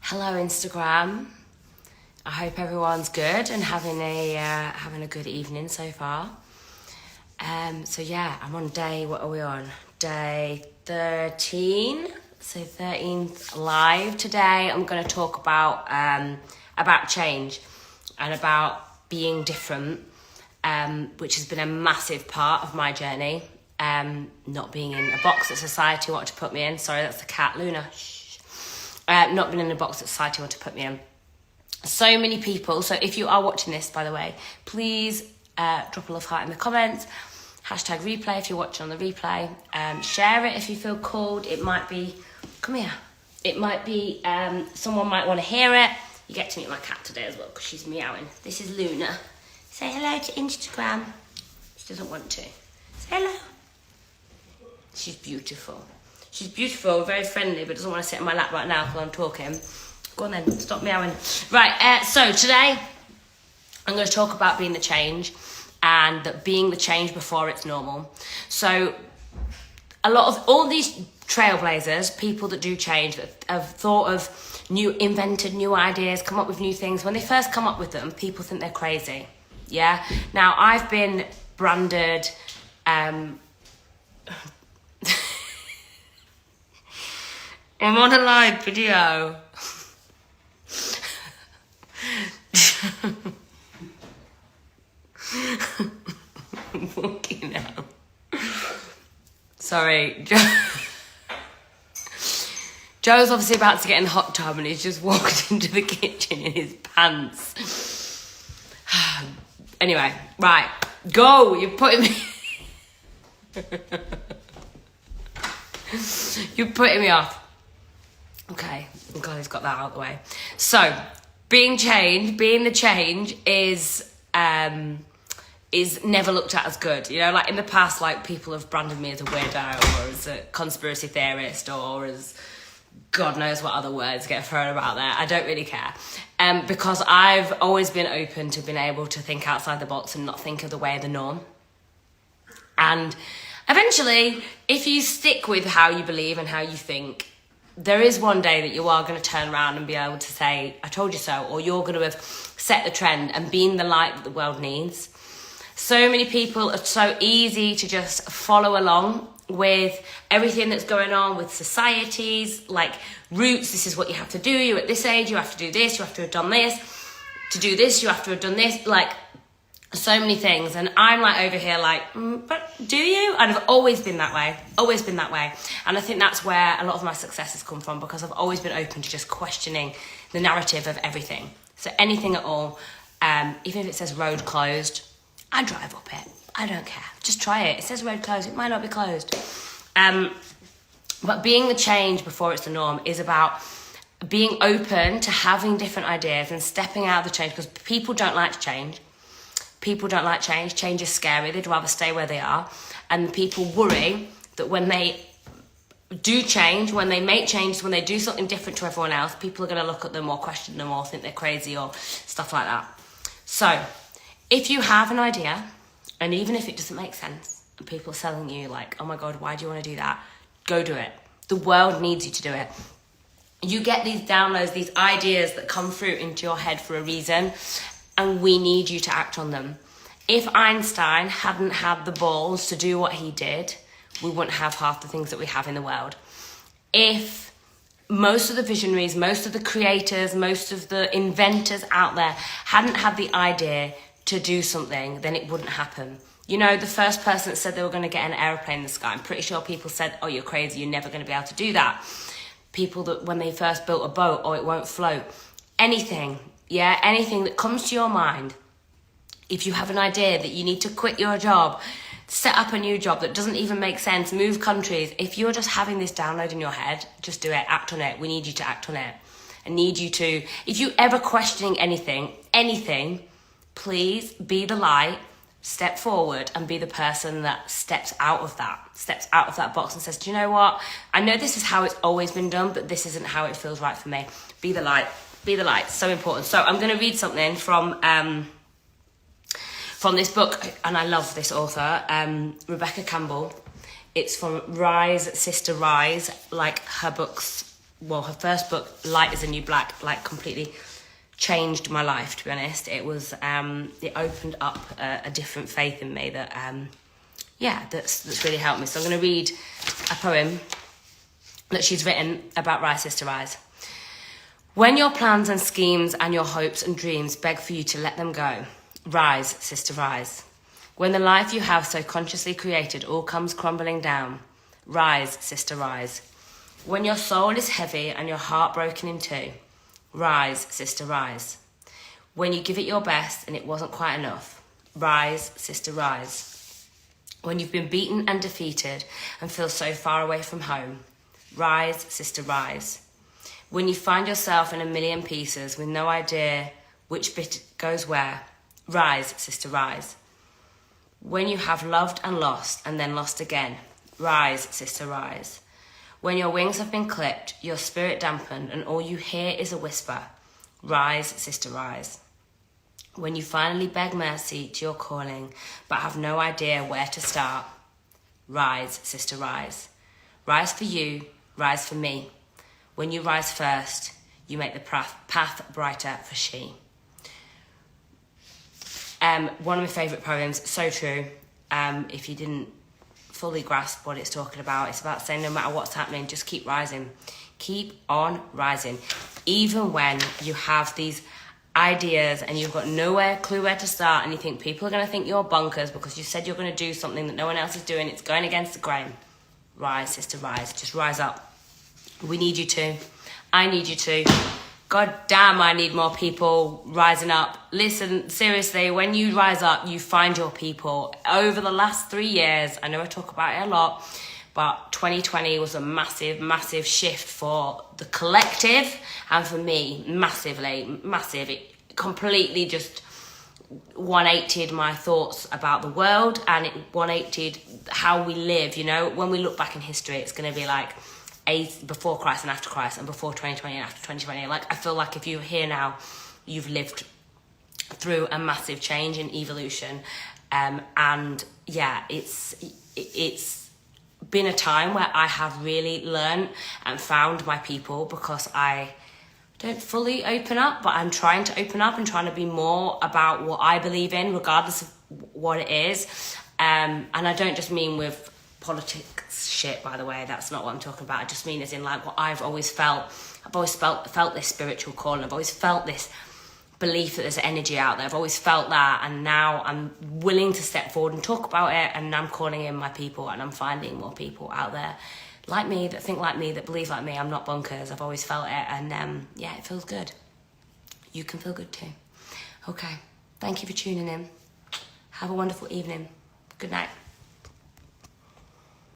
Hello, Instagram. I hope everyone's good and having a good evening so far. So yeah, I'm on day. What are we on? Day 13. So 13th live today. I'm going to talk about change and about being different, which has been a massive part of my journey. Not being in a box that society wanted to put me in. Sorry, that's the cat, Luna. Shh. Not being in a box that society wanted to put me in. So many people. So if you are watching this, by the way, please drop a love heart in the comments. Hashtag replay if you're watching on the replay. Share it if you feel called. It might be, come here. It might be, someone might want to hear it. You get to meet my cat today as well because she's meowing. This is Luna. Say hello to Instagram. She doesn't want to. Say hello. She's beautiful. She's beautiful, very friendly, but doesn't want to sit in my lap right now while I'm talking. Go on then, stop meowing. Right, so today I'm going to talk about being the change and that being the change before it's normal. So a lot of all these trailblazers, people that do change, that have thought of invented new ideas, come up with new things. When they first come up with them, people think they're crazy. Yeah. Now I've been branded. I'm on a live video. Fucking hell. Sorry. Joe's obviously about to get in the hot tub and he's just walked into the kitchen in his pants. Anyway, right. Go! You're putting me... You're putting me off. Okay, I'm glad he's got that out of the way. So, being the change is never looked at as good. You know, like in the past, like people have branded me as a weirdo or as a conspiracy theorist or as God knows what other words get thrown about there. I don't really care. Because I've always been open to being able to think outside the box and not think of the way of the norm. And eventually, if you stick with how you believe and how you think, there is one day that you are going to turn around and be able to say, I told you so, or you're going to have set the trend and been the light that the world needs. So many people are so easy to just follow along with everything that's going on with societies, like roots, this is what you have to do, you're at this age, you have to do this, you have to have done this, to do this, you have to have done this, like so many things. And I'm like over here like, but do you? And I've always been that way. And I think that's where a lot of my success has come from, because I've always been open to just questioning the narrative of everything. So anything at all, even if it says road closed, I drive up it. I don't care. Just try it. It says road closed. It might not be closed. But being the change before it's the norm is about being open to having different ideas and stepping out of the change, because people don't like to change. People don't like change. Change is scary. They'd rather stay where they are. And people worry that when they do change, when they make changes, when they do something different to everyone else, people are going to look at them or question them or think they're crazy or stuff like that. So if you have an idea, and even if it doesn't make sense, and people are telling you like, oh my God, why do you want to do that? Go do it. The world needs you to do it. You get these downloads, these ideas that come through into your head for a reason, and we need you to act on them. If Einstein hadn't had the balls to do what he did, we wouldn't have half the things that we have in the world. If most of the visionaries, most of the creators, most of the inventors out there hadn't had the idea to do something, then it wouldn't happen. You know, the first person that said they were going to get an aeroplane in the sky, I'm pretty sure people said, oh, you're crazy, you're never going to be able to do that. People that when they first built a boat, oh, it won't float. Anything that comes to your mind, if you have an idea that you need to quit your job, set up a new job that doesn't even make sense, move countries, if you're just having this download in your head, just do it, act on it. We need you to act on it. I need you to, if you ever questioning anything, please be the light, step forward and be the person that steps out of that box and says, do you know what? I know this is how it's always been done, but this isn't how it feels right for me. Be the light. Be the light. So important. So I'm going to read something from this book, and I love this author, Rebecca Campbell. It's from Rise, Sister Rise. Like, her books her first book, Light is the New Black, like completely changed my life, to be honest. It was, it opened up a different faith in me that, that's really helped me. So I'm going to read a poem that she's written about Rise, Sister, Rise. When your plans and schemes and your hopes and dreams beg for you to let them go, rise, sister, rise. When the life you have so consciously created all comes crumbling down, rise, sister, rise. When your soul is heavy and your heart broken in two, rise, sister, rise. When you give it your best and it wasn't quite enough, rise, sister, rise. When you've been beaten and defeated and feel so far away from home, rise, sister, rise. When you find yourself in a million pieces with no idea which bit goes where, rise, sister, rise. When you have loved and lost and then lost again, rise, sister, rise. When your wings have been clipped, your spirit dampened, and all you hear is a whisper, rise, sister, rise. When you finally beg mercy to your calling, but have no idea where to start, rise, sister, rise. Rise for you, rise for me. When you rise first, you make the path brighter for she. One of my favourite poems, so true. If you didn't fully grasp what it's talking about, it's about saying no matter what's happening, just keep rising. Keep on rising. Even when you have these ideas and you've got clue where to start, and you think people are going to think you're bonkers because you said you're going to do something that no one else is doing, it's going against the grain. Rise, sister, rise. Just rise up. We need you to. I need you to. God damn, I need more people rising up. Listen, seriously, when you rise up, you find your people. Over the last 3 years, I know I talk about it a lot, but 2020 was a massive, massive shift for the collective and for me, massively, massive. It completely just 180'd my thoughts about the world, and it 180'd how we live, you know. When we look back in history, it's going to be like before Christ and after Christ, and before 2020 and after 2020. Like, I feel like if you're here now, you've lived through a massive change and evolution. And yeah, it's been a time where I have really learned and found my people, because I don't fully open up, but I'm trying to open up and trying to be more about what I believe in, regardless of what it is. And I don't just mean with politics shit, by the way. That's not what I'm talking about. I just mean as in, like, what I've always felt. I've always felt this spiritual calling. I've always felt this belief that there's energy out there. I've always felt that, and now I'm willing to step forward and talk about it, and I'm calling in my people, and I'm finding more people out there like me, that think like me, that believe like me. I'm not bonkers. I've always felt it, and yeah, it feels good. You can feel good too. Okay, thank you for tuning in. Have a wonderful evening. Good night.